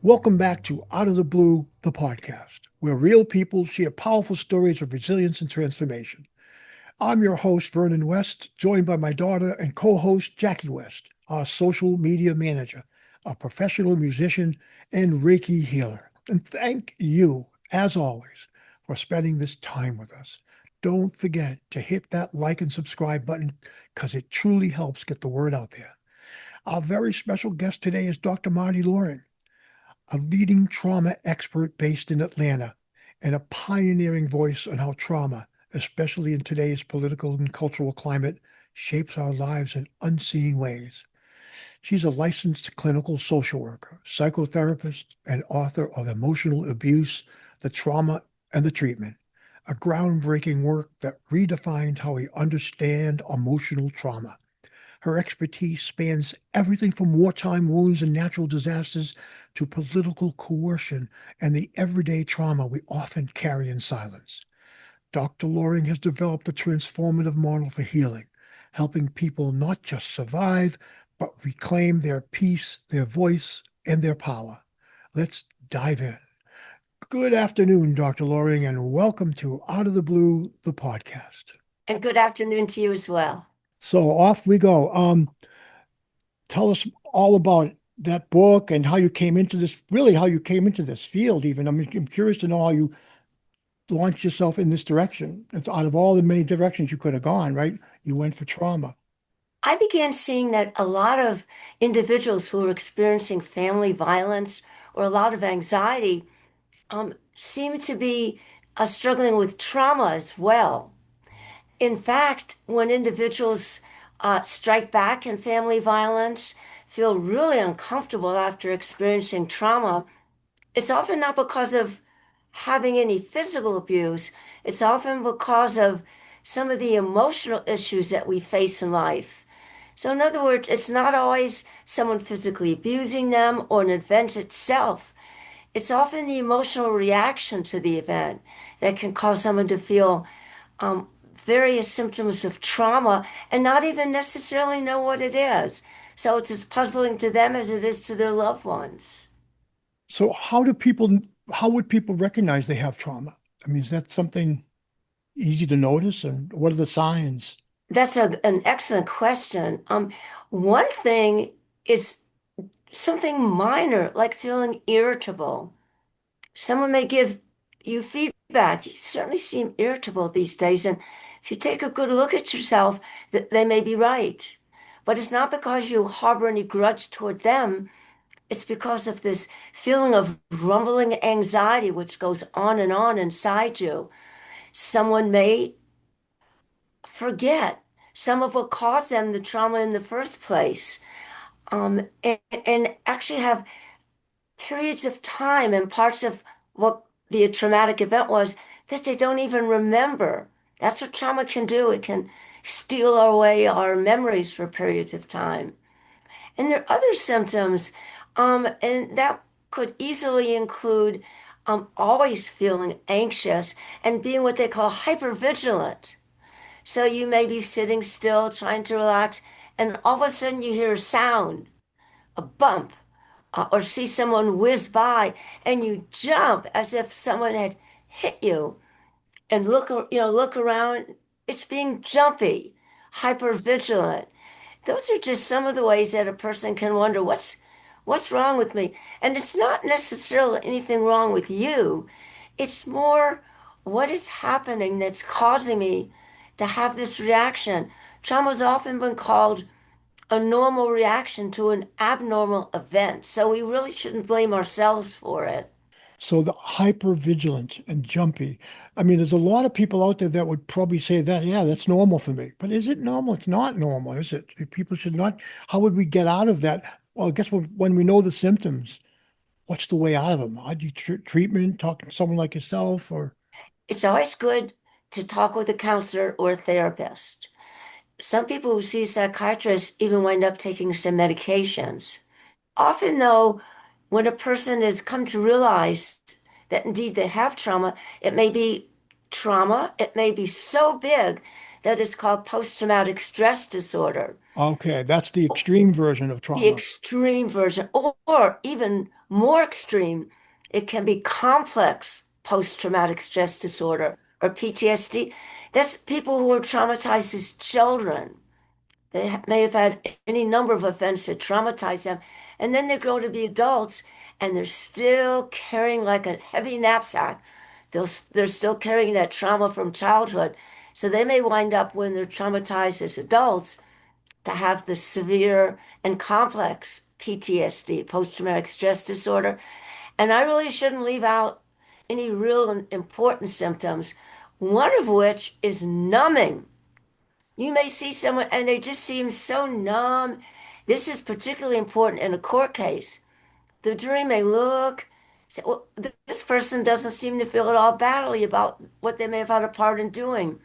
Welcome back to Out of the Blue, the podcast, where real people share powerful stories of resilience and transformation. I'm your host, Vernon West, joined by my daughter and co host, Jackie West, our social media manager, a professional musician, and Reiki healer. And thank you, as always, for spending this time with us. Don't forget to hit that like and subscribe button because it truly helps get the word out there. Our very special guest today is Dr. Marti Loring, a leading trauma expert based in Atlanta and a pioneering voice on how trauma, especially in today's political and cultural climate, shapes our lives in unseen ways. She's a licensed clinical social worker, psychotherapist, and author of Emotional Abuse, the Trauma and the Treatment, a groundbreaking work that redefined how we understand emotional trauma. Her expertise spans everything from wartime wounds and natural disasters to political coercion and the everyday trauma we often carry in silence. Dr. Loring has developed a transformative model for healing, helping people not just survive, but reclaim their peace, their voice, and their power. Let's dive in. Good afternoon, Dr. Loring, and welcome to Out of the Blue, the podcast. And good afternoon to you as well. So off we go. Tell us all about that book and how you came into this, really how you came into this field even. I'm curious to know how you launched yourself in this direction. It's out of all the many directions you could have gone, right? You went for trauma. I began seeing that a lot of individuals who were experiencing family violence or a lot of anxiety seem to be struggling with trauma as well. In fact, when individuals strike back in family violence, feel really uncomfortable after experiencing trauma, it's often not because of having any physical abuse. It's often because of some of the emotional issues that we face in life. So, in other words, it's not always someone physically abusing them or an event itself. It's often the emotional reaction to the event that can cause someone to feel um, various symptoms of trauma and not even necessarily know what it is. So, it's as puzzling to them as it is to their loved ones. So how would people recognize they have trauma? I mean, is that something easy to notice? And what are the signs? That's an excellent question. One thing is something minor, like feeling irritable. Someone may give you feedback. You certainly seem irritable these days. And if you take a good look at yourself, they may be right. But it's not because you harbor any grudge toward them. It's because of this feeling of rumbling anxiety, which goes on and on inside you. Someone may forget some of what caused them the trauma in the first place, and actually have periods of time and parts of what the traumatic event was that they don't even remember. That's what trauma can do. It can steal away our memories for periods of time. And there are other symptoms, and that could easily include always feeling anxious and being what they call hyper-vigilant. So you may be sitting still, trying to relax, and all of a sudden you hear a sound, a bump, or see someone whiz by, and you jump as if someone had hit you, and look around. It's being jumpy, hyper vigilant. Those are just some of the ways that a person can wonder what's wrong with me. And it's not necessarily anything wrong with you. It's more what is happening that's causing me to have this reaction. Trauma has often been called a normal reaction to an abnormal event. So we really shouldn't blame ourselves for it. So the hyper vigilant and jumpy. I mean, there's a lot of people out there that would probably say that, yeah, that's normal for me. But is it normal? It's not normal, is it? People should not. How would we get out of that? Well, I guess when we know the symptoms, what's the way out of them? How do you treatment, talking to someone like yourself, or It's always good to talk with a counselor or a therapist. Some people who see psychiatrists even wind up taking some medications. Often, though, when a person has come to realize that indeed they have trauma, it may be so big that is called post-traumatic stress disorder, Okay, that's the extreme version of the trauma. extreme version, or even more extreme, it can be complex post-traumatic stress disorder or PTSD. That's people who were traumatized as children. May have had any number of events that traumatize them, and then they grow to be adults and they're still carrying like a heavy knapsack. They're still carrying that trauma from childhood. So they may wind up when they're traumatized as adults to have the severe and complex PTSD, post-traumatic stress disorder. And I really shouldn't leave out any real and important symptoms, one of which is numbing. You may see someone and they just seem so numb. This is particularly important in a court case. The jury may look, say, well, this person doesn't seem to feel at all badly about what they may have had a part in doing.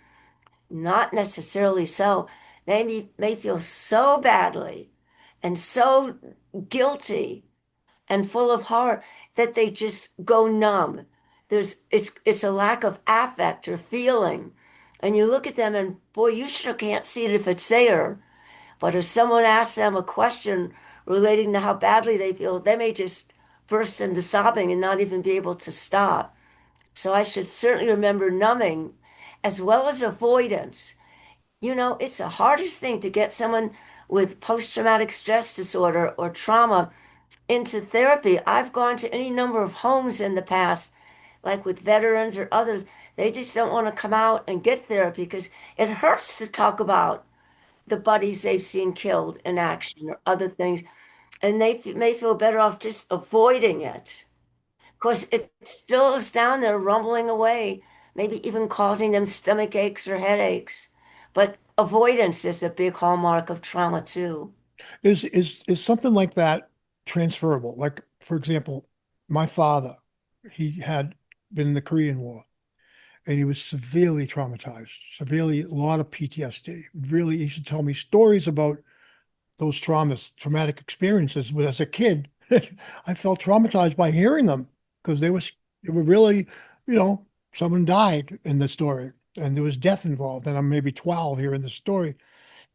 Not necessarily so. May feel so badly and so guilty and full of horror that they just go numb. It's a lack of affect or feeling. And you look at them and boy, you sure can't see it if it's there. But if someone asks them a question relating to how badly they feel, they may just burst into sobbing and not even be able to stop. So I should certainly remember numbing as well as avoidance. You know, it's the hardest thing to get someone with post-traumatic stress disorder or trauma into therapy. I've gone to any number of homes in the past, like with veterans or others. They just don't want to come out and get therapy because it hurts to talk about the buddies they've seen killed in action or other things. And they may feel better off just avoiding it. Of course, it still is down there rumbling away, maybe even causing them stomach aches or headaches. But avoidance is a big hallmark of trauma, too. Is something like that transferable? Like, for example, my father, he had been in the Korean War and he was severely traumatized, severely, a lot of PTSD. Really, he used to tell me stories about those traumatic experiences. But as a kid, I felt traumatized by hearing them because they were really, you know, someone died in the story and there was death involved. And I'm maybe 12 hearing the story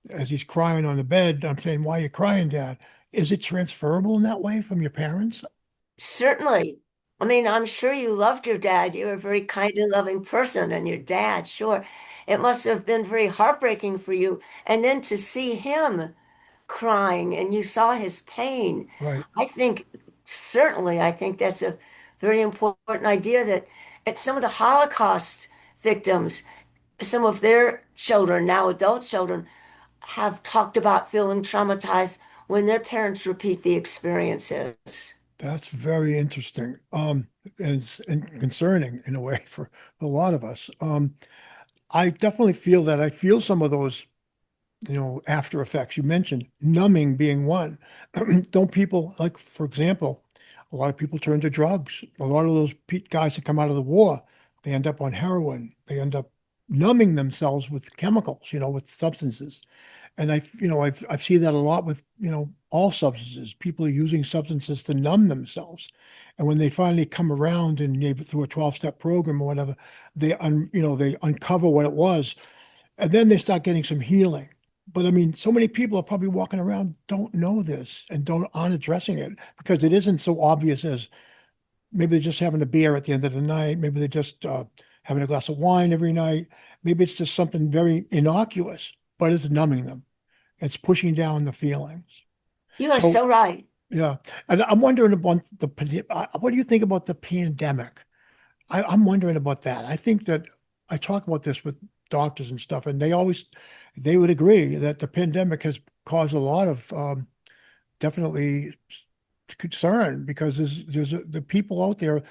as he's crying on the bed. I'm saying, "Why are you crying, Dad?" Is it transferable in that way from your parents? Certainly. I mean, I'm sure you loved your dad. You were a very kind and loving person, and your dad, sure. It must have been very heartbreaking for you. And then to see him crying and you saw his pain, Right. I think, certainly, I think that's a very important idea that some of the Holocaust victims, some of their children, now adult children, have talked about feeling traumatized when their parents repeat the experiences. That's very interesting. And concerning in a way for a lot of us. I definitely feel that I feel some of those, after effects. You mentioned numbing being one. Don't people, like, for example, a lot of people turn to drugs. A lot of those guys that come out of the war, they end up on heroin. They end up numbing themselves with chemicals, with substances. And I've seen that a lot with, all substances. People are using substances to numb themselves. And when they finally come around and maybe through a 12-step program or whatever, they uncover what it was, and then they start getting some healing. But I mean, so many people are probably walking around don't know this and don't aren't addressing it because it isn't so obvious as maybe they're just having a beer at the end of the night. Maybe they're just having a glass of wine every night. Maybe it's just something very innocuous, but it's numbing them. It's pushing down the feelings. You are So so right. yeah, and I'm wondering about what do you think about the pandemic? I'm wondering about that. I think that I talk about this with doctors and stuff, and they would agree that the pandemic has caused a lot of definitely concern because the people out there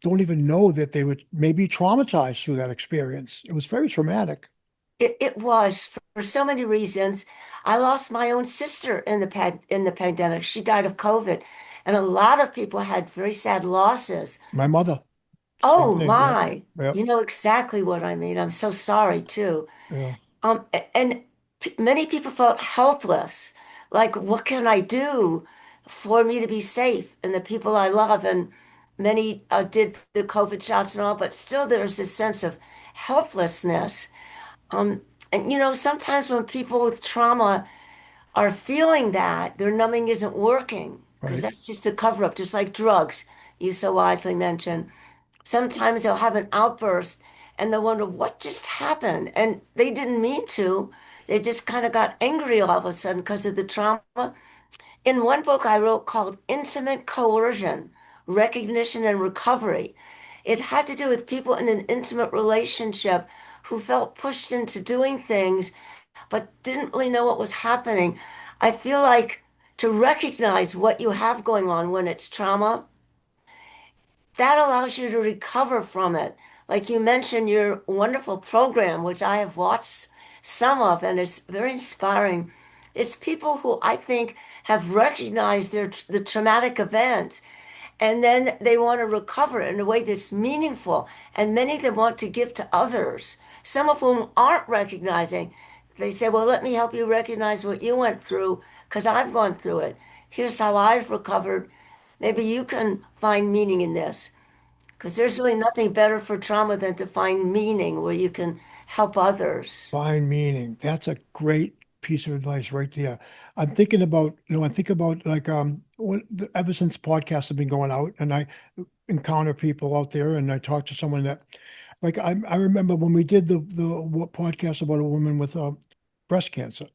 don't even know that they would maybe traumatized through that experience. It was very traumatic. It was for so many reasons. I lost my own sister in the pandemic. She died of COVID, and a lot of people had very sad losses. My mother, same Oh thing. Yep, my, yep, you know exactly what I mean. I'm so sorry too. yeah. And many people felt helpless. Like, what can I do for me to be safe and the people I love? And many did the COVID shots and all, but still there's this sense of helplessness. Um, And sometimes when people with trauma are feeling that, their numbing isn't working because Right. that's just a cover up, just like drugs, you so wisely mentioned. Sometimes they'll have an outburst and they'll wonder what just happened. And they didn't mean to. They just kind of got angry all of a sudden because of the trauma. In one book I wrote called Intimate Coercion, Recognition and Recovery, it had to do with people in an intimate relationship who felt pushed into doing things but didn't really know what was happening. I feel like to recognize what you have going on when it's trauma, that allows you to recover from it. Like you mentioned, your wonderful program, which I have watched some of, and it's very inspiring. It's people who I think have recognized the traumatic event, and then they want to recover in a way that's meaningful. And many of them want to give to others. Some of whom aren't recognizing. They say, "Well, let me help you recognize what you went through, because I've gone through it. Here's how I've recovered. Maybe you can find meaning in this." Because there's really nothing better for trauma than to find meaning where you can help others. Find meaning. That's a great piece of advice right there. I'm thinking about, I think about like ever since podcasts have been going out and I encounter people out there and I talk to someone that like I remember when we did the podcast about a woman with breast cancer.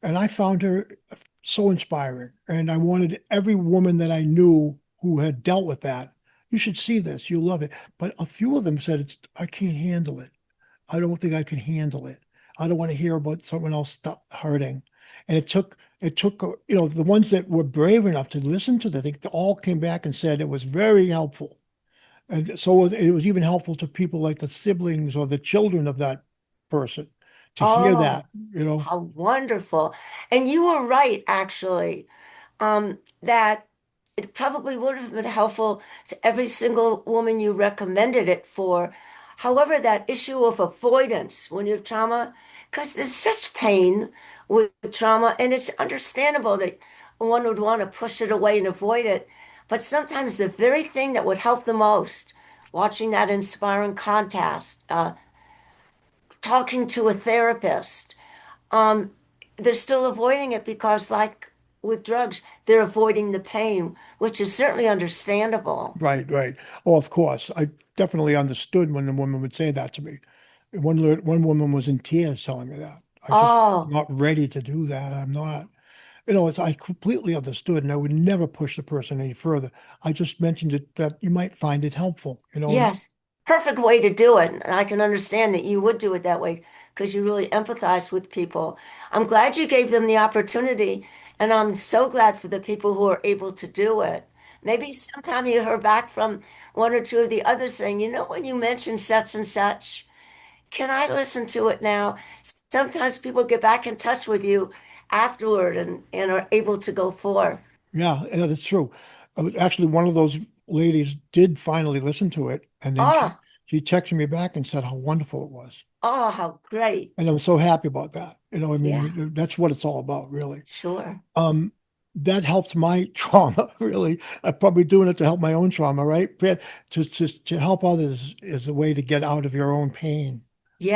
And I found her so inspiring. And I wanted every woman that I knew who had dealt with that, you should see this, you'll love it. But a few of them said, I can't handle it. I don't think I can handle it. I don't want to hear about someone else hurting. And it took, the ones that were brave enough to listen to the thing, they all came back and said it was very helpful. And so it was even helpful to people like the siblings or the children of that person to hear Oh, that. how wonderful. And you were right, actually, that it probably would have been helpful to every single woman you recommended it for. However, that issue of avoidance when you have trauma, because there's such pain with trauma, and it's understandable that one would want to push it away and avoid it. But sometimes the very thing that would help the most, watching that inspiring contest, talking to a therapist, um, they're still avoiding it because, like with drugs, they're avoiding the pain, which is certainly understandable. Right, right. Oh, of course. I definitely understood when the woman would say that to me. One woman was in tears telling me that. I just Oh, not ready to do that. I'm not. I completely understood, and I would never push the person any further. I just mentioned it that you might find it helpful. And yes. Perfect way to do it. And I can understand that you would do it that way because you really empathize with people. I'm glad you gave them the opportunity, and I'm so glad for the people who are able to do it. Maybe sometime you heard back from one or two of the others saying, when you mentioned such and such, can I listen to it now? Sometimes people get back in touch with you afterward and are able to go forth. yeah, that's true. Actually, one of those ladies did finally listen to it, and then she Oh, she texted me back and said how wonderful it was. oh, how great. And I'm so happy about that. I Yeah, mean, that's what it's all about, really. sure. Um, that helps my trauma, really. I'm probably doing it to help my own trauma, right? To help others is a way to get out of your own pain.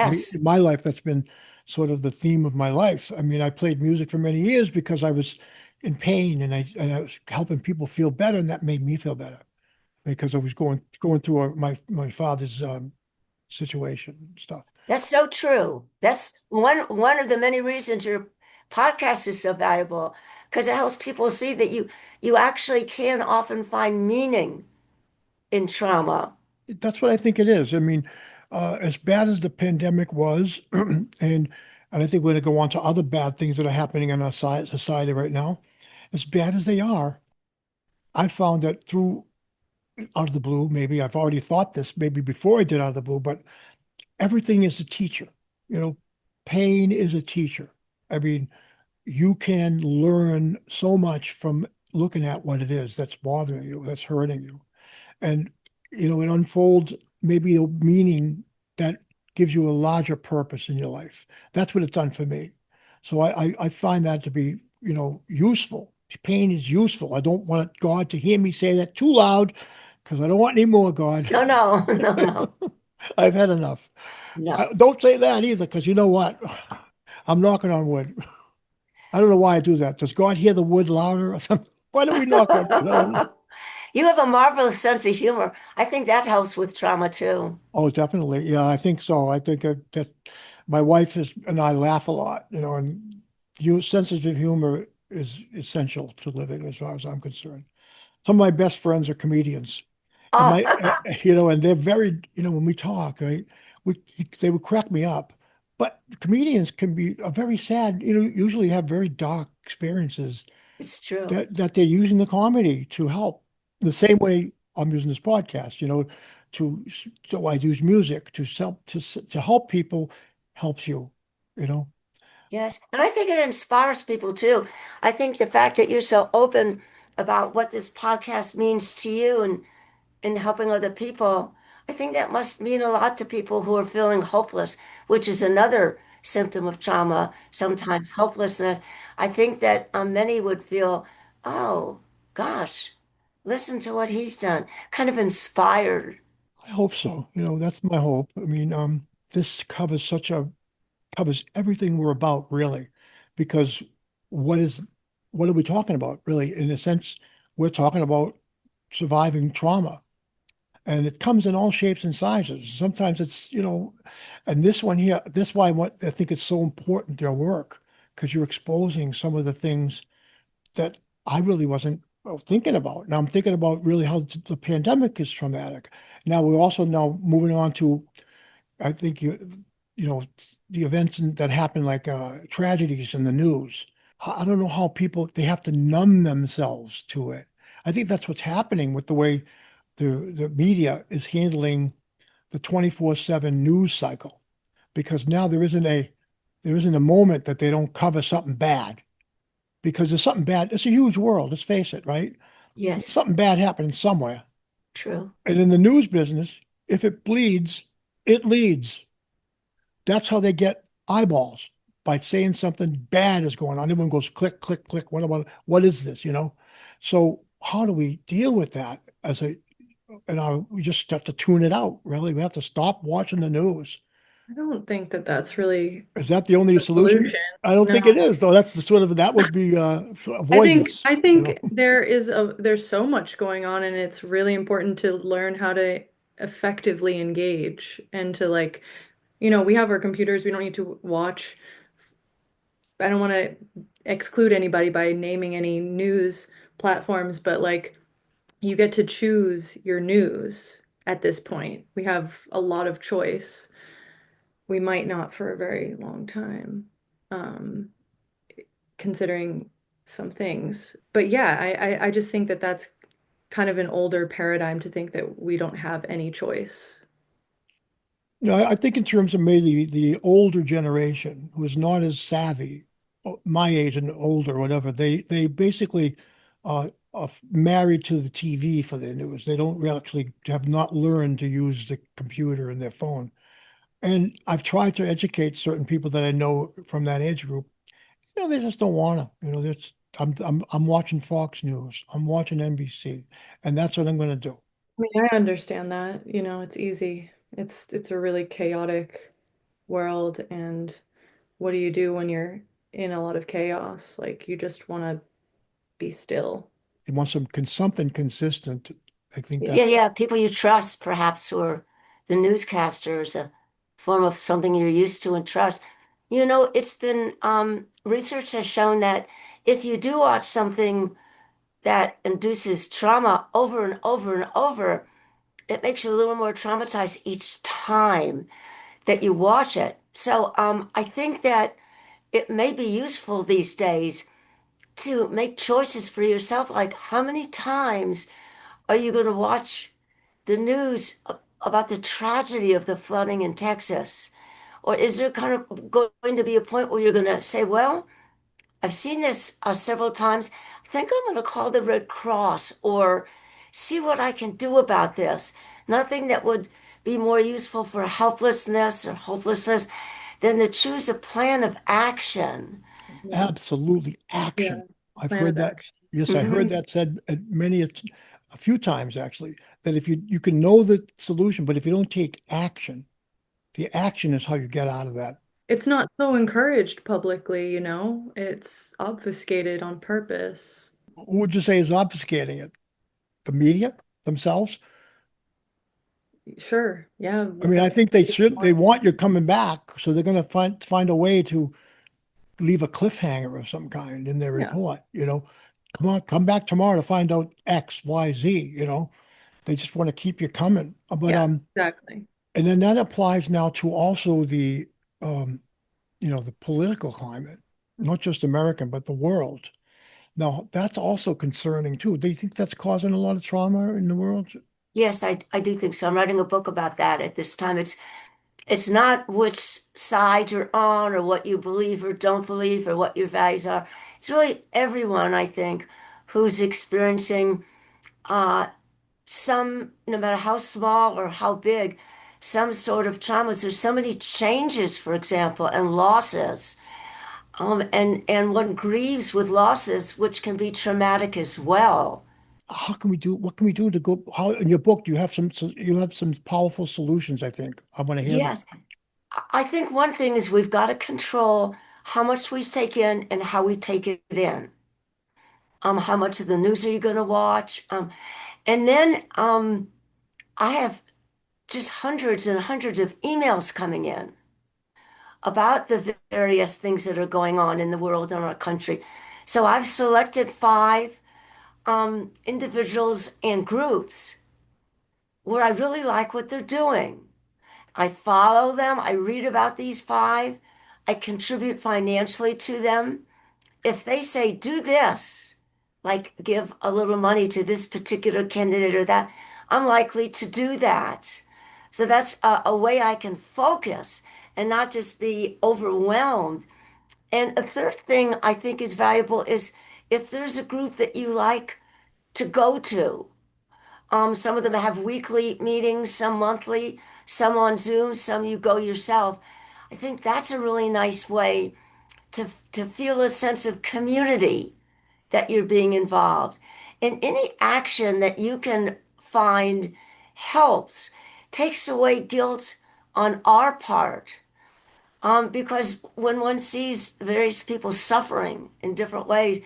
I mean, Yes. in my life, that's been sort of the theme of my life. I mean, I played music for many years because I was in pain and I was helping people feel better, and that made me feel better because I was going through my father's situation and stuff. That's so true. That's one of the many reasons your podcast is so valuable because it helps people see that you actually can often find meaning in trauma. That's what I think it is. I mean, as bad as the pandemic was, and I think we're going to go on to other bad things that are happening in our society right now. As bad as they are, I found that through out of the blue, maybe I've already thought this, maybe before I did out of the blue, but everything is a teacher. You know, pain is a teacher. I mean, you can learn so much from looking at what it is that's bothering you, that's hurting you. And it unfolds maybe a meaning that gives you a larger purpose in your life. That's what it's done for me. So I find that to be useful. Pain is useful. I don't want God to hear me say that too loud because I don't want any more, God. No, no, no, no, I've had enough. no. Don't say that either, because you know what? I'm knocking on wood. I don't know why I do that. Does God hear the wood louder or something? Why do we knock on wood? I don't know. You have a marvelous sense of humor. I think that helps with trauma too. Oh, definitely. Yeah, I think so. I think that my wife is and I laugh a lot, and you sensitive humor is essential to living as far as I'm concerned. Some of my best friends are comedians. And Oh, and they're very, when we talk, right, they would crack me up. But comedians can be a very sad, usually have very dark experiences it's true. that they're using the comedy to help. The same way I'm using this podcast, to so I use music to help people helps you, you know. Yes. And I think it inspires people too. I think the fact that you're so open about what this podcast means to you and helping other people, I think that must mean a lot to people who are feeling hopeless, which is another symptom of trauma, sometimes hopelessness. I think that many would feel, oh, gosh, listen to what he's done, kind of inspired. I hope so. That's my hope. I mean, this covers everything we're about, really, because what is what are we talking about, really? In a sense, we're talking about surviving trauma, and it comes in all shapes and sizes. Sometimes and this one here, this why I think it's so important their work because you're exposing some of the things that I really wasn't thinking about. Now I'm thinking about really how the pandemic is traumatic. Now we're also now moving on to I think you know, the events that happen like tragedies in the news. I don't know how people they have to numb themselves to it. I think that's what's happening with the way the media is handling the 24/7 news cycle because now there isn't a moment that they don't cover something bad because there's something bad. It's a huge world, let's face it, right? Yes, Something bad happening somewhere. true. And in the news business, if it bleeds, it leads. That's how they get eyeballs by saying something bad is going on. Everyone goes click, click, click. What is this? So how do we deal with that we just have to tune it out, really. We have to stop watching the news. I don't think that that's really Is that the only the solution? solution. I don't No. think it is, though. That's the sort of that would be I think avoidance, I you know. think there's so much going on and it's really important to learn how to effectively engage and to like, we have our computers, we don't need to watch. I don't want to exclude anybody by naming any news platforms, but like you get to choose your news at this point. We have a lot of choice. We might not for a very long time. Um, considering some things. But yeah, I just think that that's kind of an older paradigm to think that we don't have any choice. I think in terms of maybe the older generation who is not as savvy, my age and older, whatever, they basically are married to the TV for their news. They don't really actually have not learned to use the computer and their phone. And I've tried to educate certain people that I know from that age group. They just don't want to. That's I'm watching Fox News. I'm watching NBC, and that's what I'm going to do. I mean, I understand that, it's easy. It's a really chaotic world, and what do you do when you're in a lot of chaos? Like you just want to be still. They want something consistent. I think Yeah, that's yeah, people you trust, perhaps, or the newscasters, a form of something you're used to and trust. It's been research has shown that if you do watch something that induces trauma over and over and over, it makes you a little more traumatized each time that you watch it. So I think that it may be useful these days to make choices for yourself, like how many times are you going to watch the news about the tragedy of the flooding in Texas? Or is there kind of going to be a point where you're going to say, well, I've seen this several times. I think I'm going to call the Red Cross or see what I can do about this. Nothing that would be more useful for helplessness or hopelessness than to choose a plan of action. Mhm. absolutely Yeah, action. I've plan heard of that. action. Yes, I heard Mhm. that said a few times actually, that if you can know the solution, but if you don't take action, the action is how you get out of that. It's not so encouraged publicly, you know? It's obfuscated on purpose. Who would you say is obfuscating it? The media themselves? Sure. Yeah. I mean, I think they want you coming back, so they're going to find a way to leave a cliffhanger of some kind in their Yeah. report. Come on, come back tomorrow to find out X, Y, Z. They just want to keep you coming. But Yeah, exactly. and then that applies now to also um, the political climate, not just American, but the world. Now, that's also concerning too. Do you think that's causing a lot of trauma in the world? Yes, I do think so. I'm writing a book about that at this time. It's not which side you're on or what you believe or don't believe or what your values are. It's really everyone, I think, who's experiencing some, no matter how small or how big, some sort of traumas. There's so many changes, for example, and losses. And one grieves with losses, which can be traumatic as well. How can we do? What can we do to go? How in your book do you have some powerful solutions? I think I want to hear them. Yes, I think one thing is we've got to control how much we take in and how we take it in. How much of the news are you going to watch? And then I have just hundreds and hundreds of emails coming in about the various things that are going on in the world and our country. So I've selected five individuals and groups where I really like what they're doing. I follow them. I read about these five. I contribute financially to them. If they say, do this, like give a little money to this particular candidate or that, I'm likely to do that. So that's a way I can focus and not just be overwhelmed. And a third thing I think is valuable is if there's a group that you like to go to. Some of them have weekly meetings, some monthly, some on Zoom, some you go yourself. I think that's a really nice way to feel a sense of community that you're being involved. And any action that you can find helps, takes away guilt on our part. Because when one sees various people suffering in different ways,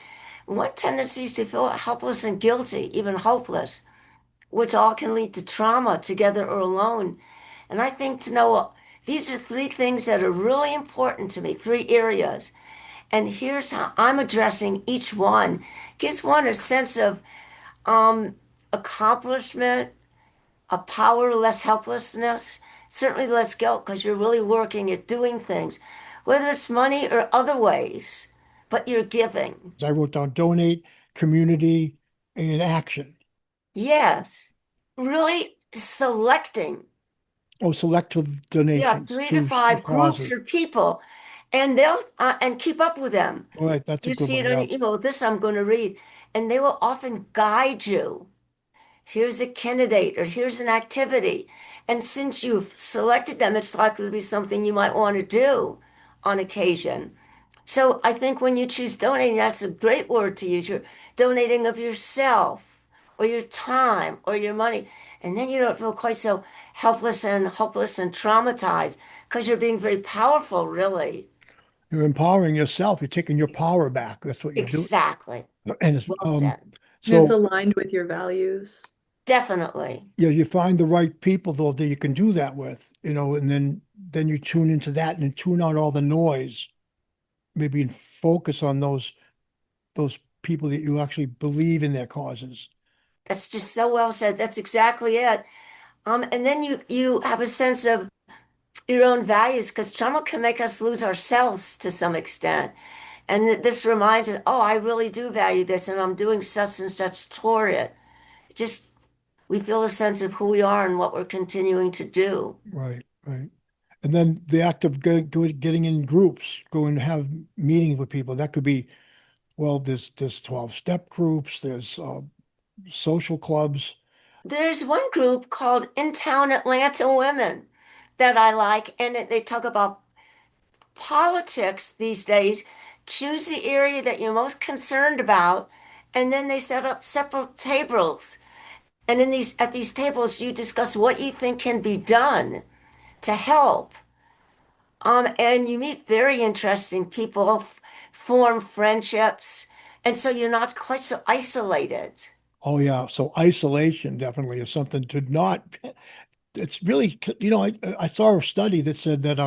one tendency is to feel helpless and guilty, even hopeless, which all can lead to trauma together or alone. And I think to know these are three things that are really important to me, three areas. And here's how I'm addressing each one. Gives one a sense of accomplishment, a power, less helplessness, certainly less guilt because you're really working at doing things, whether it's money or other ways, but you're giving. I wrote down donate, community, and action. Yes, really selecting, Oh, selective yeah, donations three to to five groups causes. or people, and they'll and keep up with them. All right, that's a You good see one. it on Yeah. your email. This I'm going to read, and they will often guide you. Here's a candidate or here's an activity. And since you've selected them, it's likely to be something you might want to do on occasion. So I think when you choose donating, that's a great word to use. You're donating of yourself or your time or your money. And then you don't feel quite so helpless and hopeless and traumatized because you're being very powerful, really. You're empowering yourself. You're taking your power back. That's what you're doing. Exactly. And it's, Well said. And it's so aligned with your values. Definitely. yeah, you find the right people though that you can do that with, and then you tune into that and tune out all the noise, maybe and focus on those people that you actually believe in their causes. That's just so well said. That's exactly it. And then you have a sense of your own values because trauma can make us lose ourselves to some extent. And this reminds us, oh, I really do value this, and I'm doing such and such toward it. Just we feel a sense of who we are and what we're continuing to do. Right, right. And then the act of getting in groups, going to have meetings with people. That could be, well, there's 12-step groups, there's social clubs. There's one group called In Town Atlanta Women that I like, and they talk about politics these days. Choose the area that you're most concerned about, and then they set up separate tables. And in these at these tables, you discuss what you think can be done to help. And you meet very interesting people, form friendships, and so you're not quite so isolated. Oh yeah. So isolation definitely is something to not, it's really, I saw a study that said that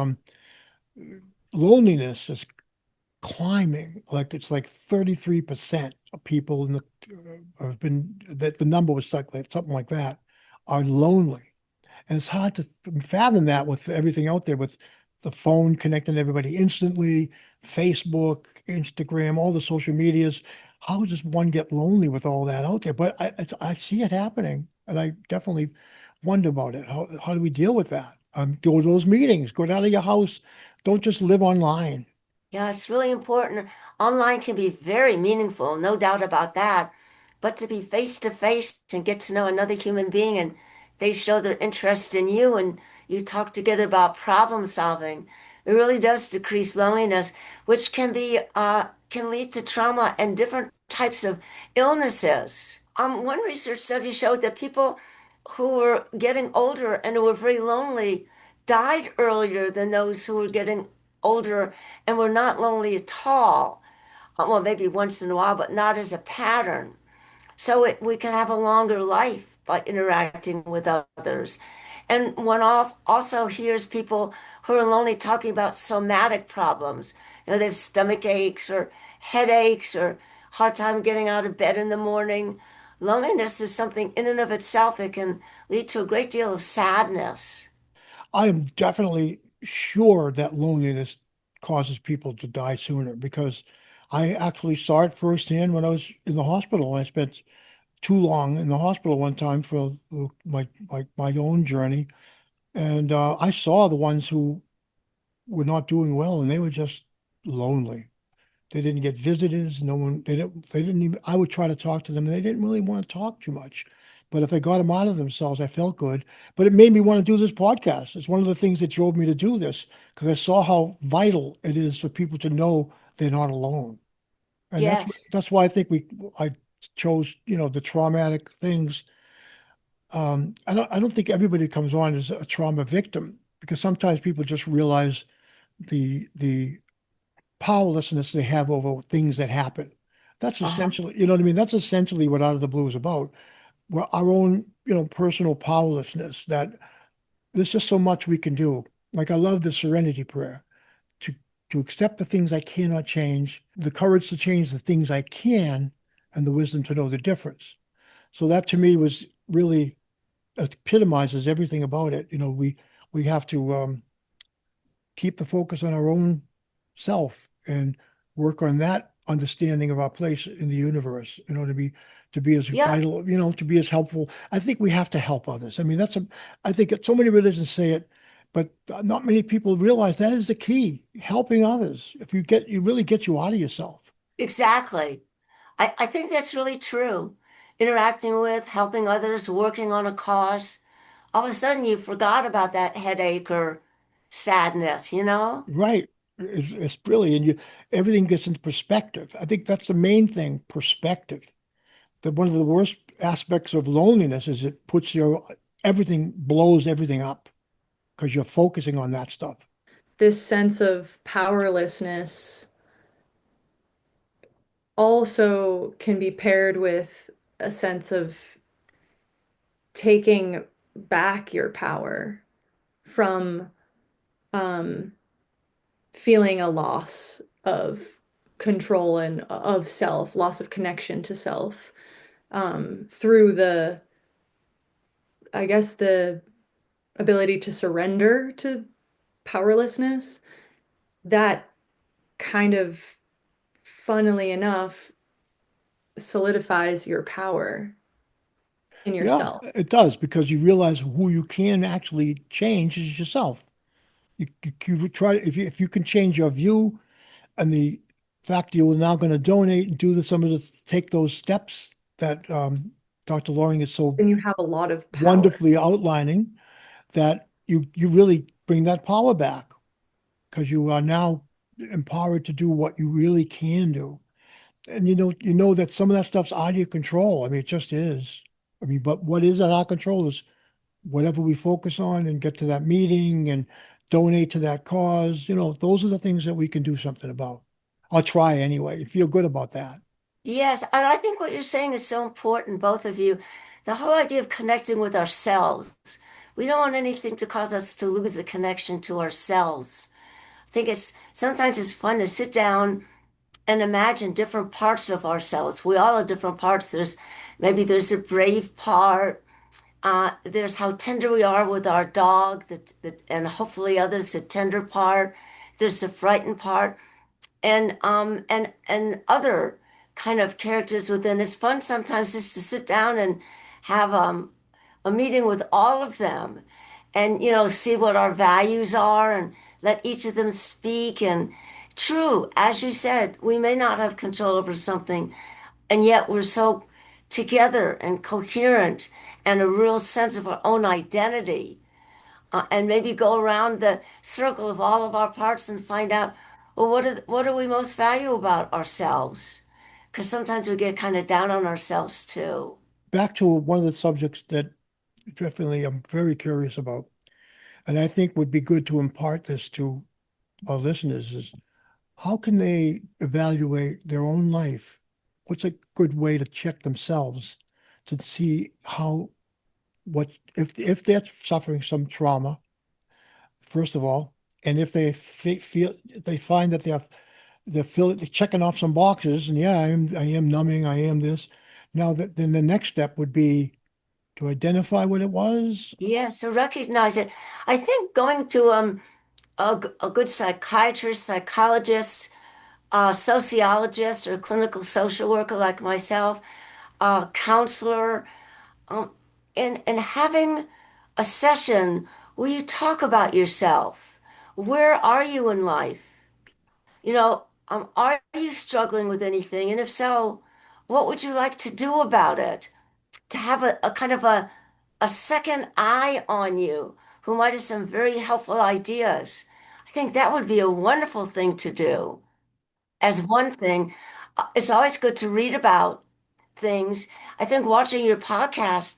loneliness is climbing. Like it's like 33% of people in the have been that the number was like something like that are lonely. And it's hard to fathom that with everything out there, with the phone connecting everybody instantly, Facebook, Instagram, all the social medias. How does one get lonely with all that out there? But I see it happening, and I definitely wonder about it. How do we deal with that? Go to those meetings, go down to your house. Don't just live online. Yeah, it's really important. Online can be very meaningful, no doubt about that. But to be face to face and get to know another human being and they show their interest in you and you talk together about problem solving, it really does decrease loneliness, which can lead to trauma and different types of illnesses. One research study showed that people who were getting older and who were very lonely died earlier than those who were getting older and were not lonely at all. Well, maybe once in a while, but not as a pattern. So we can have a longer life by interacting with others. And one also hears people who are lonely talking about somatic problems. They have stomach aches or headaches or hard time getting out of bed in the morning. Loneliness is something in and of itself that can lead to a great deal of sadness. I am definitely sure that loneliness causes people to die sooner because I actually saw it firsthand when I was in the hospital. I spent too long in the hospital one time for my own journey, and I saw the ones who were not doing well, and they were just lonely. They didn't get visitors. No one. They didn't even. I would try to talk to them, and they didn't really want to talk too much. But if I got them out of themselves, I felt good. But it made me want to do this podcast. It's one of the things that drove me to do this because I saw how vital it is for people to know they're not alone. And Yes, that's why I think I chose, the traumatic things. I don't think everybody comes on as a trauma victim because sometimes people just realize the powerlessness they have over things that happen. That's uh-huh. essentially, you know what I mean? That's essentially what Out of the Blue is about. Well, our own, personal powerlessness, that there's just so much we can do. Like I love the serenity prayer to to accept the things I cannot change, the courage to change the things I can, and the wisdom to know the difference. So that to me was really epitomizes everything about it. We have to keep the focus on our own self and work on that understanding of our place in the universe, to be as Yeah, vital, to be as helpful. I think we have to help others. I mean, I think so many religions say it, but not many people realize that is the key, helping others. If you really get you out of yourself. exactly. I think that's really true. Interacting with, helping others, working on a cause. All of a sudden, you forgot about that headache or sadness, you know? Right. It's brilliant. Everything gets into perspective. I think that's the main thing, perspective. That one of the worst aspects of loneliness is it puts everything blows everything up because you're focusing on that stuff. This sense of powerlessness also can be paired with a sense of taking back your power from um, feeling a loss of control and of self, loss of connection to self, through I guess, the ability to surrender to powerlessness. That kind of, funnily enough, solidifies your power in Yeah, yourself. it does because you realize who you can actually change is yourself. You try if you can change your view and the fact you're now going to donate and do some of take those steps that Dr. Loring is so Then you have a lot of power. wonderfully outlining, that you really bring that power back because you are now empowered to do what you really can do. And you know that some of that stuff's out of your control. I mean, it just is. But what is in our control is whatever we focus on and get to that meeting and donate to that cause. Those are the things that we can do something about. I'll try anyway. Feel good about that. Yes, and I think what you're saying is so important, both of you. The whole idea of connecting with ourselves. We don't want anything to cause us to lose a connection to ourselves. I think it's sometimes it's fun to sit down and imagine different parts of ourselves. We all have different parts. There's a brave part. There's how tender we are with our dog, and hopefully others the tender part. There's the frightened part, and other kind of characters within. It's fun sometimes just to sit down and have a meeting with all of them, and see what our values are, and let each of them speak. And true, as you said, we may not have control over something, and yet we're so together and coherent and a real sense of our own identity, and maybe go around the circle of all of our parts and find out, well, what do we most value about ourselves? Because sometimes we get kind of down on ourselves too. Back to one of the subjects that definitely I'm very curious about, and I think would be good to impart this to our listeners is how can they evaluate their own life? What's a good way to check themselves to see what if they're suffering some trauma, first of all, and if they find that they're checking off some boxes, and yeah, I am numbing, I am this. Now that then the next step would be to identify what it was. Yeah, so recognize it. I think going to a good psychiatrist, psychologist, sociologist, or clinical social worker like myself, counselor, um, and having a session where you talk about yourself. Where are you in life? Are you struggling with anything? And if so, what would you like to do about it? To have a kind of a second eye on you who might have some very helpful ideas. I think that would be a wonderful thing to do. As one thing, it's always good to read about things. I think watching your podcast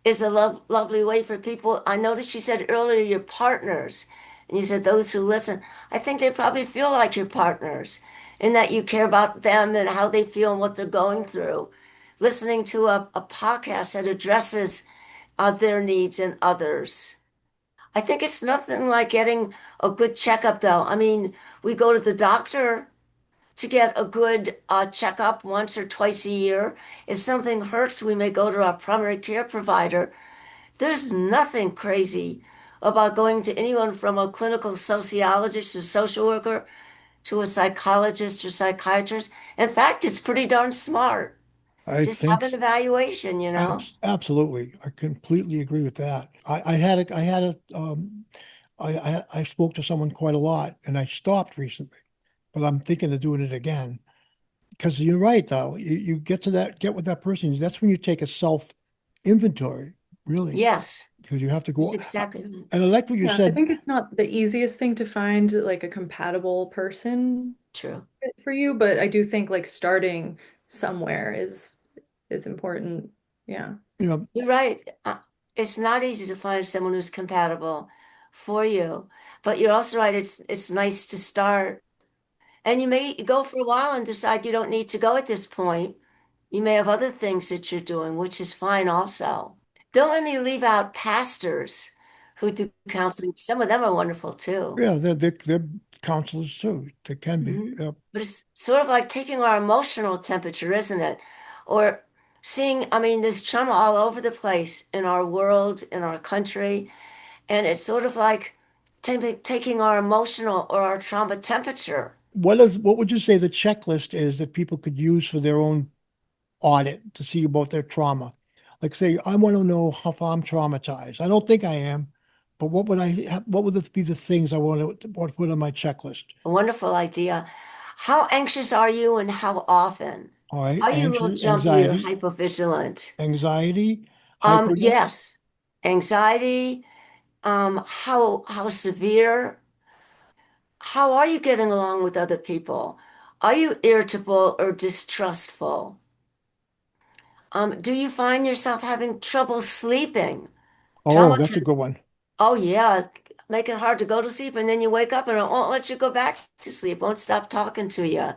is a lovely way for people. I noticed you said earlier your partners, and you said those who listen. I think they probably feel like your partners in that you care about them and how they feel and what they're going through. Listening to a podcast that addresses their needs and others. I think it's nothing like getting a good checkup, though. I mean, we go to the doctor to get a good checkup once or twice a year. If something hurts, we may go to our primary care provider. There's nothing crazy about going to anyone from a clinical sociologist or social worker to a psychologist or psychiatrist. In fact, it's pretty darn smart. I Just have an think evaluation. absolutely, I completely agree with that. I spoke to someone quite a lot, and I stopped recently, but I'm thinking of doing it again. Because you're right, though. You get with that person. That's when you take a self inventory, really, Yes, because you have to that's go. exactly right. And I like what you Yeah, I said. think it's not the easiest thing to find like a compatible person True. for you, but I do think like starting somewhere is important. Yeah. You know, You're right. It's not easy to find someone who's compatible for you, but you're also right. It's nice to start, and you may go for a while and decide you don't need to go at this point. You may have other things that you're doing, which is fine also. Don't let me leave out pastors who do counseling. Some of them are wonderful too. yeah, they're counselors too. They can be. Mhm. Yeah. But it's sort of like taking our emotional temperature, isn't it? Or seeing, I mean, there's trauma all over the place in our world, in our country, and it's sort of like taking our emotional or our trauma temperature. What would you say the checklist is that people could use for their own audit to see about their trauma? Like say, I want to know how far I'm traumatized. I don't think I am, but what would be the things I want to put on my checklist? A wonderful idea. How anxious are you and how often? All right, Are you a little anxious, jumpy or hypervigilant? anxiety, hyperness. Yes. Anxiety, how severe? How are you getting along with other people? Are you irritable or distrustful? Do you find yourself having trouble sleeping? Oh, Trauma that's a can, good one. oh yeah. make it hard to go to sleep, and then you wake up and it won't let you go back to sleep, won't stop talking to you.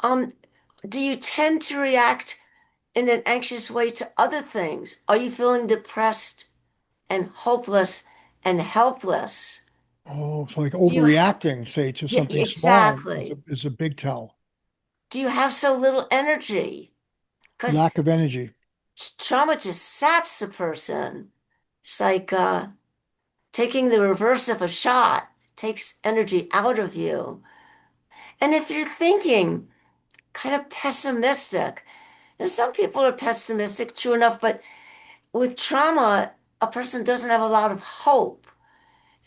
Um, do you tend to react in an anxious way to other things? Are you feeling depressed and hopeless and helpless? Oh, it's like Do you have, overreacting, say, to yeah, something small exactly. is a big tell. Do you have so little energy? Because Lack of energy. trauma just saps a person. It's like taking the reverse of a shot, takes energy out of you. And if you're thinking kind of pessimistic, some people are pessimistic, true enough, but with trauma, a person doesn't have a lot of hope.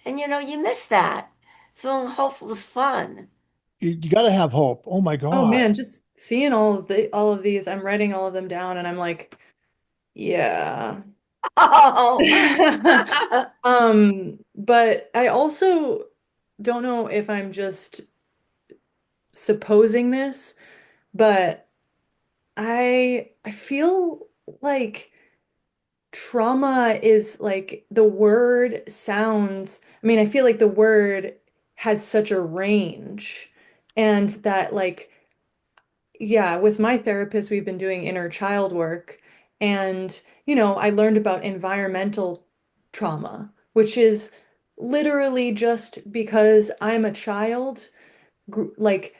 And you miss that. Feeling hopeful is fun. You got to have hope. Oh my Oh God. man, just seeing all of these, I'm writing all of them down and I'm like, yeah. Oh, But I also don't know if I'm just supposing this, but I feel like trauma is like the word sounds, I mean, I feel like the word has such a range and that like yeah, with my therapist, we've been doing inner child work. And, I learned about environmental trauma, which is literally just because I'm a child, like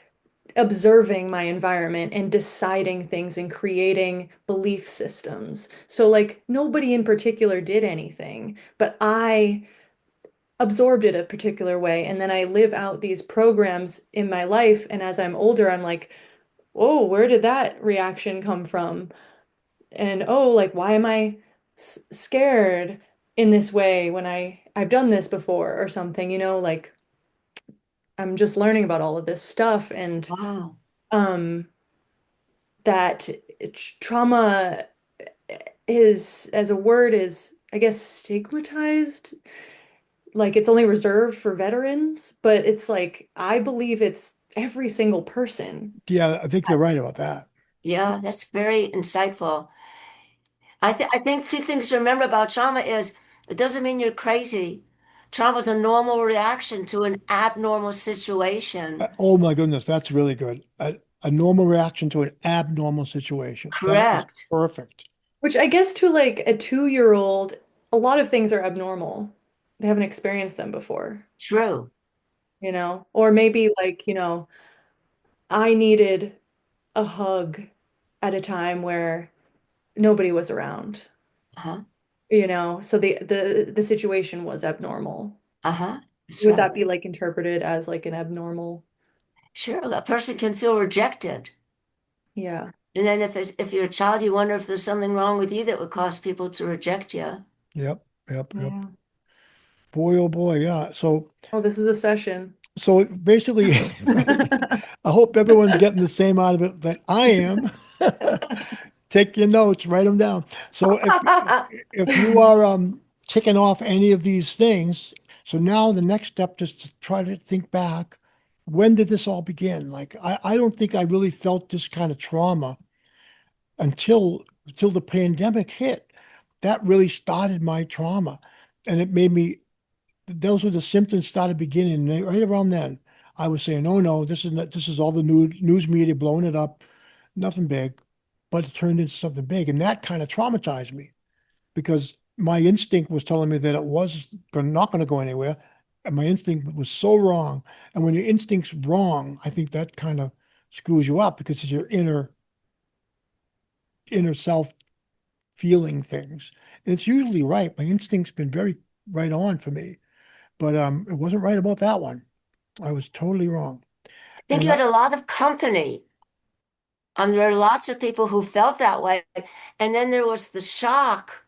observing my environment and deciding things and creating belief systems. So, like, nobody in particular did anything, but I absorbed it a particular way. And then I live out these programs in my life. And as I'm older, I'm like, oh, where did that reaction come from? And oh, like why am I scared in this way when I've done this before or something, like I'm just learning about all of this stuff and wow. um that trauma is as a word is I guess stigmatized, like it's only reserved for veterans, but it's like I believe it's every single person. Yeah, I think you're right about that. Yeah, that's very insightful. I think two things to remember about trauma is it doesn't mean you're crazy. Trauma is a normal reaction to an abnormal situation. Oh my goodness, that's really good. A normal reaction to an abnormal situation. That is Correct. perfect. Which I guess to like a 2-year-old, a lot of things are abnormal. They haven't experienced them before, True. Or maybe like, I needed a hug at a time where nobody was around, Uh-huh. So the situation was abnormal. Uh-huh. That's Would right. that be like interpreted as like an abnormal? Sure. A person can feel rejected. Yeah. And then if you're a child, you wonder if there's something wrong with you that would cause people to reject you. Yep, yep, yep. Yeah. Boy, oh boy, yeah. Oh, this is a session. So basically, right, I hope everyone's getting the same out of it that I am. Take your notes, write them down. So if you are ticking off any of these things, so now the next step is to try to think back. When did this all begin? Like I don't think I really felt this kind of trauma until the pandemic hit. That really started my trauma. And it made me those were the symptoms started beginning right around then. I was saying, "Oh no, this is not, this is all the news media blowing it up, nothing big," but it turned into something big, and that kind of traumatized me because my instinct was telling me that it was not going to go anywhere, and my instinct was so wrong. And when your instinct's wrong, I think that kind of screws you up because it's your inner self feeling things. And it's usually right. My instinct's been very right on for me, but it wasn't right about that one. I was totally wrong. I think And you had a lot of company. There are lots of people who felt that way. And then there was the shock,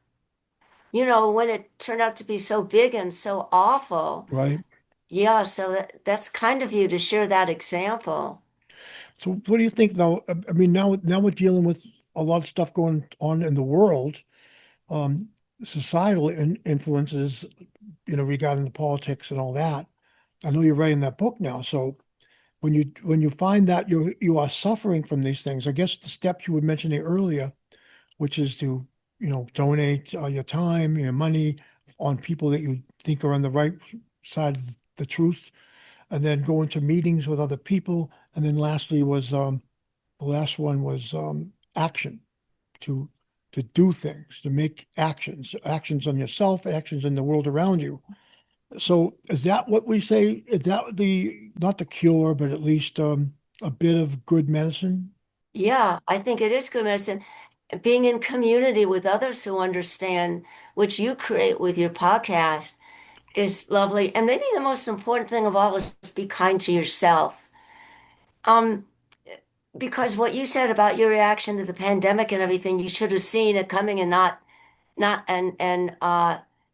when it turned out to be so big and so awful. right. Yeah, so that's kind of you to share that example. So what do you think though? I mean, now we're dealing with a lot of stuff going on in the world, um, societal influences, regarding the politics and all that. I know you're writing that book now, so when you find that you are suffering from these things, I guess the steps you were mentioning earlier, which is to donate your time, your money, on people that you think are on the right side of the truth, and then go into meetings with other people. And then lastly was the last one was action, to do things, to make actions on yourself, actions in the world around you. So is that what we say? Is that the not the cure, but at least a bit of good medicine? Yeah, I think it is good medicine. Being in community with others who understand, which you create with your podcast, is lovely. And maybe the most important thing of all is be kind to yourself. Um, because what you said about your reaction to the pandemic and everything, you should have seen it coming and not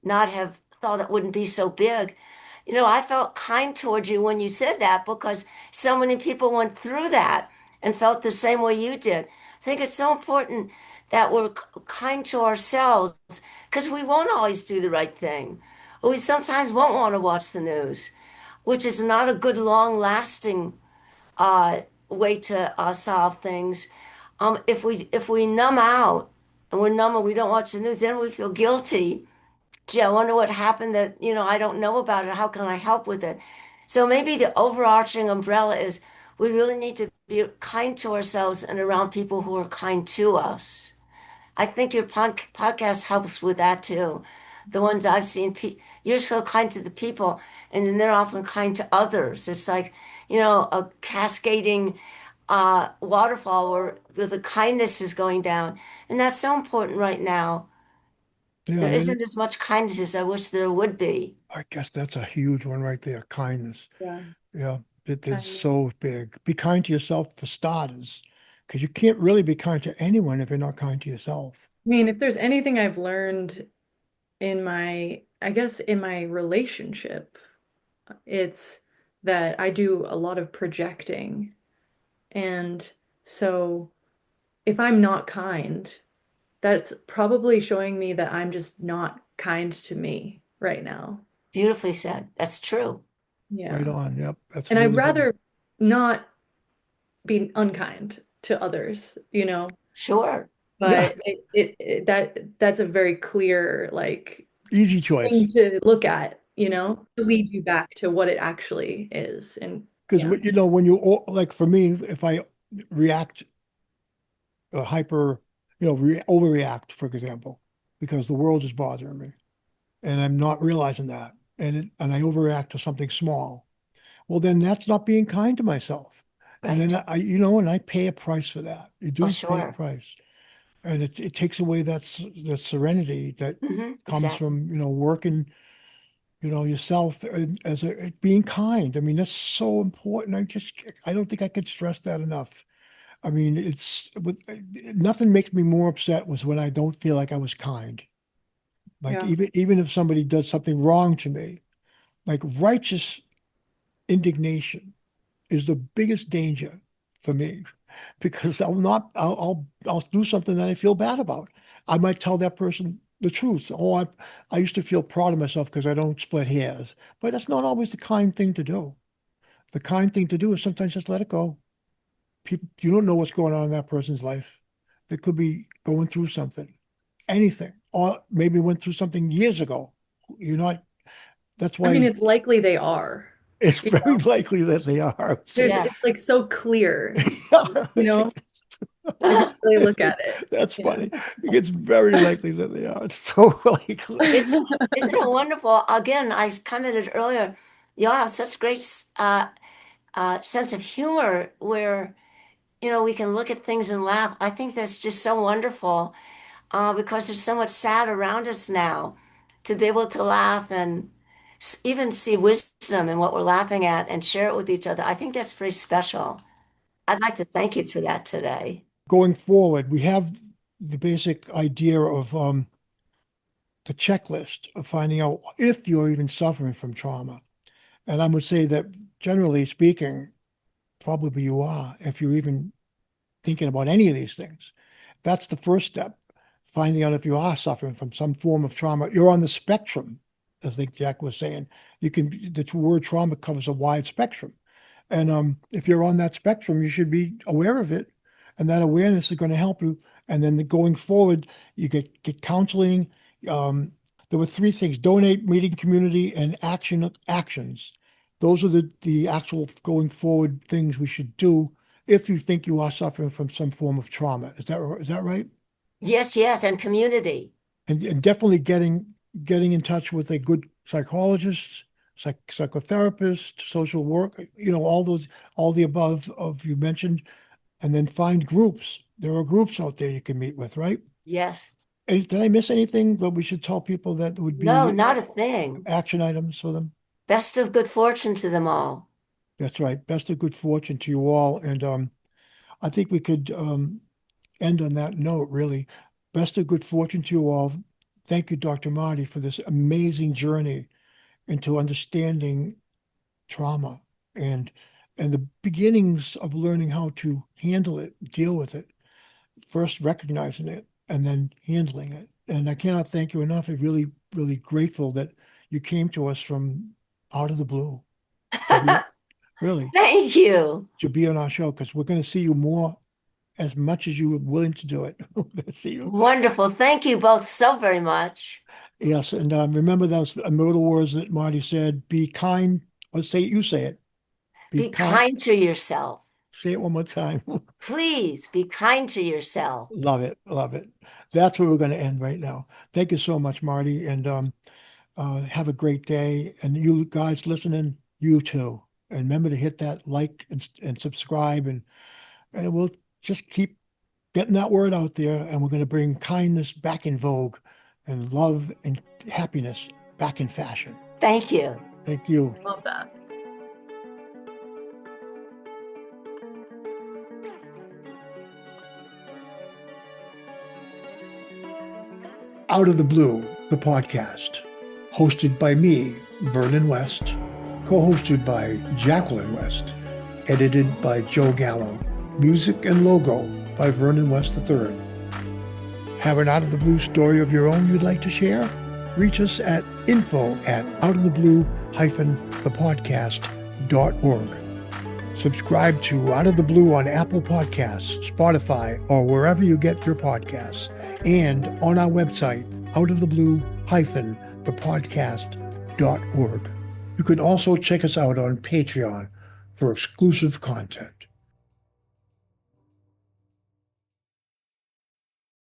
have thought it wouldn't be so big. I felt kind towards you when you said that because so many people went through that and felt the same way you did. I think it's so important that we're kind to ourselves because we won't always do the right thing. We sometimes won't want to watch the news, which is not a good, long-lasting uh, way to solve things. If we numb out and we're numb and we don't watch the news, then we feel guilty. Gee, I wonder what happened that, I don't know about it. How can I help with it? So maybe the overarching umbrella is we really need to be kind to ourselves and around people who are kind to us. I think your podcast helps with that too. The ones I've seen, you're so kind to the people, and then they're often kind to others. It's like, a cascading waterfall where the kindness is going down. And that's so important right now. Yeah, There and isn't as much kindness as I wish there would be. I guess that's a huge one right there. Kindness. Yeah. Yeah, it is Kindness. so big. Be kind to yourself for starters, because you can't really be kind to anyone if you're not kind to yourself. I mean, if there's anything I've learned I guess in my relationship, it's that I do a lot of projecting. And so if I'm not kind, that's probably showing me that I'm just not kind to me right now. Beautifully said. That's true. Right Yeah. on. Yep, that's And I'd really good. rather not be unkind to others, Sure. Yeah, but that's a very clear like easy choice. thing to look at, to lead you back to what it actually is. And Because yeah. when like for me, if I react hyper, overreact, for example, because the world is bothering me, and I'm not realizing that, and I overreact to something small. Well, then that's not being kind to myself. And Right. then and I pay a price for that. You Oh, do pay a sure. price. And it takes away that serenity that comes Exactly. from, working, yourself and being kind. I mean, that's so important. I don't think I could stress that enough. I mean, nothing makes me more upset was when I don't feel like I was kind. Like Yeah. even if somebody does something wrong to me, like righteous indignation is the biggest danger for me because I'll do something that I feel bad about. I might tell that person the truth. Oh, I used to feel proud of myself because I don't split hairs, but that's not always the kind thing to do. The kind thing to do is sometimes just let it go. People, you don't know what's going on in that person's life. They could be going through something, anything, or maybe went through something years ago. You're not. That's I mean, why it's likely they are. it's You very know, likely that they are. So, Yeah. it's like so clear, you I know, think if you really look at it. that's Yeah. funny. It's very likely that they are. It's so likely. Isn't it wonderful? Again, I commented earlier, y'all have such great sense of humor where, we can look at things and laugh. I think that's just so wonderful because there's so much sad around us now. To be able to laugh and even see wisdom in what we're laughing at and share it with each other, I think that's very special. I'd like to thank you for that today. Going forward, we have the basic idea of the checklist of finding out if you're even suffering from trauma. And I would say that generally speaking, probably you are, if you're even thinking about any of these things. That's the first step, finding out if you are suffering from some form of trauma. You're on the spectrum, as I think Jack was saying. The word trauma covers a wide spectrum. And if you're on that spectrum, you should be aware of it. And that awareness is going to help you. And then going forward, you get counseling. Um, There were three things: donate, meeting community, and actions. Those are the actual going forward things we should do if you think you are suffering from some form of trauma. Is that right? Yes, yes, and community. And definitely getting in touch with a good psychologist, psychotherapist, social work, all the above of you mentioned, and then find groups. There are groups out there you can meet with, right? Yes. Did I miss anything that we should tell people that would No, be not a thing. action items for them? Best of good fortune to them all. That's right. Best of good fortune to you all. And I think we could end on that note, really. Best of good fortune to you all. Thank you, Dr. Marti, for this amazing journey into understanding trauma and the beginnings of learning how to handle it, deal with it, first recognizing it and then handling it. And I cannot thank you enough. I'm really, really grateful that you came to us from out of the blue. Really, Thank you. to be on our show because we're going to see you more as much as you are willing to do it. We're going to see you. Wonderful. Thank you both so very much. Yes, and remember those immortal words that Marty said: "Be kind." Let's say it. You say it. Be kind to yourself. Say it one more time. Please be kind to yourself. Love it, love it. That's where we're going to end right now. Thank you so much, Marty, and have a great day. And you guys listening, you too. And remember to hit that like and subscribe, and we'll just keep getting that word out there. And we're going to bring kindness back in vogue, and love and happiness back in fashion. Thank you. Thank you. Love that. Out of the Blue, the podcast, hosted by me, Vernon West, co-hosted by Jacqueline West, edited by Joe Gallo, music and logo by Vernon West III. Have an out of the blue story of your own you'd like to share? Reach us at info@outoftheblue-thepodcast.org. Subscribe to Out of the Blue on Apple Podcasts, Spotify, or wherever you get your podcasts, and on our website, outoftheblue-thepodcast.org. You can also check us out on Patreon for exclusive content.